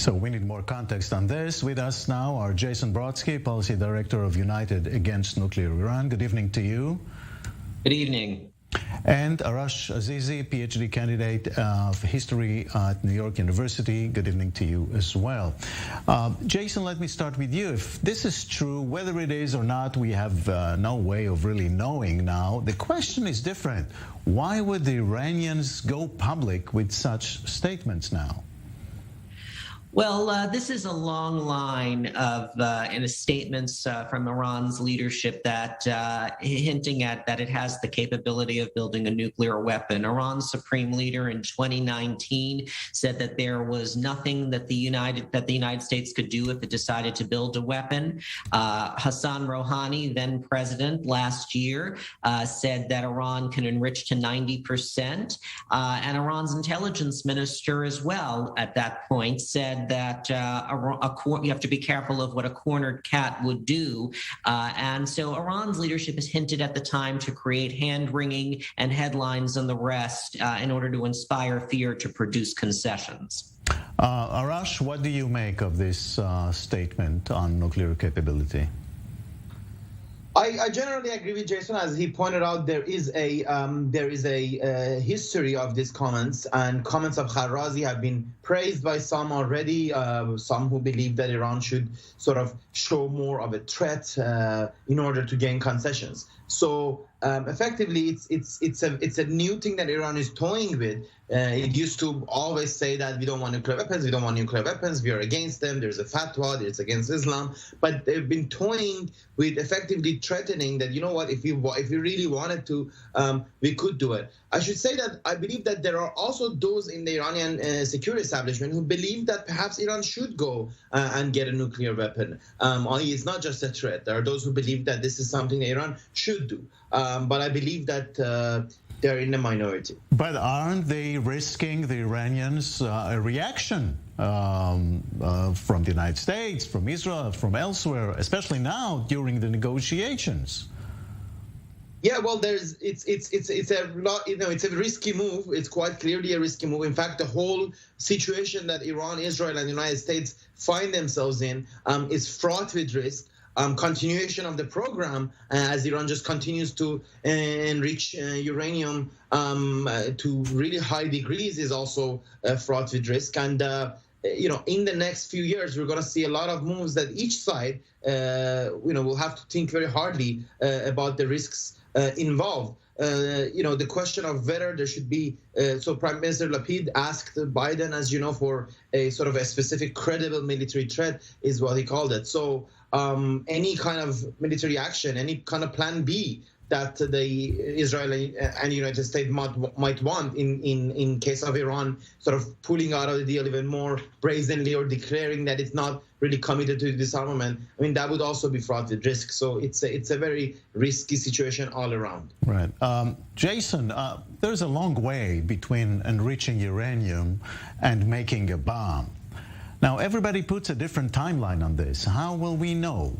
So we need more context on this. With us now are Jason Brodsky, Policy Director of United Against Nuclear Iran. Good evening to you. Good evening. And Arash Azizi, PhD candidate of history at New York University. Good evening to you as well. Jason, let me start with you. If this is true, whether it is or not, we have no way of really knowing now. The question is different. Why would the Iranians go public with such statements now? Well, this is a long line of statements from Iran's leadership that hinting at that it has the capability of building a nuclear weapon. Iran's supreme leader in 2019 said that there was nothing that the United States could do if it decided to build a weapon. Hassan Rouhani, then president, last year said that Iran can enrich to 90%, and Iran's intelligence minister as well at that point said that you have to be careful of what a cornered cat would do. And so Iran's leadership has hinted at the time to create hand-wringing and headlines and the rest in order to inspire fear to produce concessions. Arash, what do you make of this statement on nuclear capability? I generally agree with Jason. As he pointed out, there is a history of these comments, and comments of Kharrazi have been praised by some already. Some who believe that Iran should sort of show more of a threat in order to gain concessions. So effectively, it's a new thing that Iran is toying with. It used to always say that we don't want nuclear weapons, we are against them, there's a fatwa, it's against Islam. But they've been toying with effectively threatening that, you know what, if we really wanted to, we could do it. I should say that I believe that there are also those in the Iranian security establishment who believe that perhaps Iran should go and get a nuclear weapon. It's not just a threat. There are those who believe that this is something that Iran should do. But I believe that they're in the minority. But aren't they risking the Iranians a reaction from the United States, from Israel, from elsewhere, especially now during the negotiations? Yeah, well, it's a risky move. It's quite clearly a risky move. In fact, the whole situation that Iran, Israel, and the United States find themselves in is fraught with risk. Continuation of the program as Iran just continues to enrich uranium to really high degrees is also fraught with risk. And in the next few years, we're going to see a lot of moves that each side, will have to think very hardly about the risks involved. The question of whether there should be, so Prime Minister Lapid asked Biden, as you know, for a sort of a specific credible military threat is what he called it. So any kind of military action, any kind of plan B that the Israel and the United States might want in case of Iran sort of pulling out of the deal even more brazenly or declaring that it's not really committed to disarmament, I mean, that would also be fraught with risk. So it's a very risky situation all around. Right. Jason, there's a long way between enriching uranium and making a bomb. Now, everybody puts a different timeline on this. How will we know?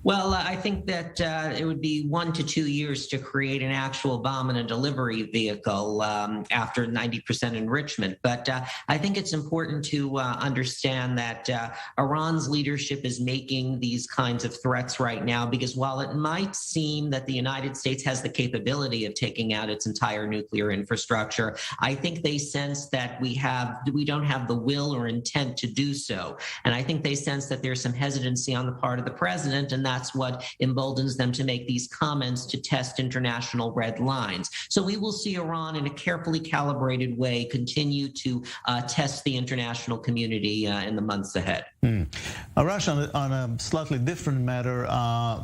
Well, I think that it would be 1 to 2 years to create an actual bomb and a delivery vehicle after 90% enrichment. But I think it's important to understand that Iran's leadership is making these kinds of threats right now because while it might seem that the United States has the capability of taking out its entire nuclear infrastructure, I think they sense that we don't have the will or intent to do so. And I think they sense that there's some hesitancy on the part of the president, and that's what emboldens them to make these comments to test international red lines. So we will see Iran in a carefully calibrated way continue to test the international community in the months ahead. Arash, on a slightly different matter,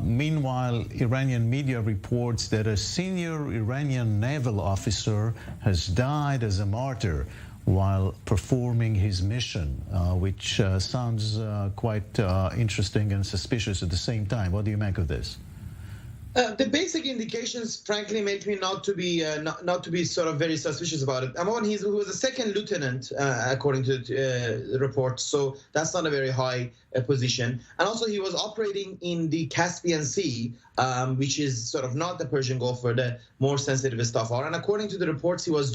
meanwhile, Iranian media reports that a senior Iranian naval officer has died as a martyr while performing his mission, which sounds quite interesting and suspicious at the same time. What do you make of this? The basic indications, frankly, make me not to be sort of very suspicious about it. One, he was a second lieutenant, according to the report, so that's not a very high position. And also, he was operating in the Caspian Sea, which is sort of not the Persian Gulf where the more sensitive stuff are. And according to the reports, he was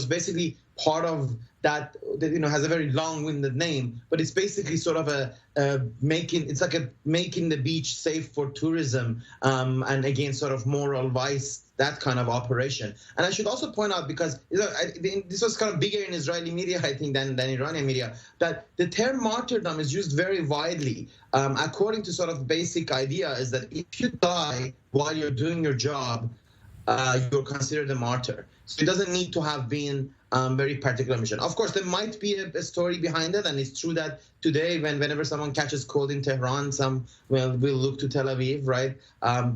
basically part of that, has a very long-winded name, but it's basically sort of making the beach safe for tourism, and again, sort of moral vice, that kind of operation. And I should also point out, because this was kind of bigger in Israeli media, I think, than Iranian media, that the term martyrdom is used very widely. According to sort of basic idea is that if you die while you're doing your job, you're considered a martyr. So it doesn't need to have been very particular mission. Of course, there might be a story behind it, and it's true that today, whenever someone catches cold in Tehran, some will look to Tel Aviv, right?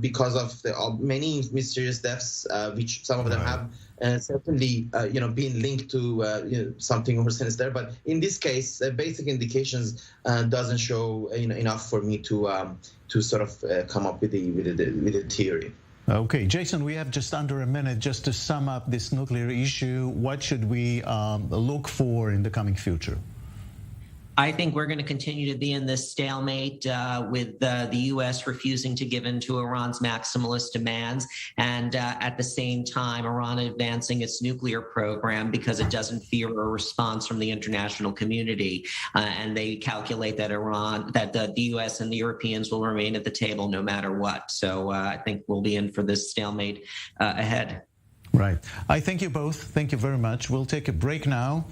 Because of the many mysterious deaths, which some of them have certainly, been linked to something more sinister. But in this case, basic indications doesn't show enough for me to sort of come up with the theory. Okay, Jason, we have just under a minute just to sum up this nuclear issue. What should we look for in the coming future? I think we're going to continue to be in this stalemate with the U.S. refusing to give in to Iran's maximalist demands, and at the same time, Iran advancing its nuclear program because it doesn't fear a response from the international community. And they calculate that the U.S. and the Europeans will remain at the table no matter what. So I think we'll be in for this stalemate ahead. Right. I thank you both. Thank you very much. We'll take a break now.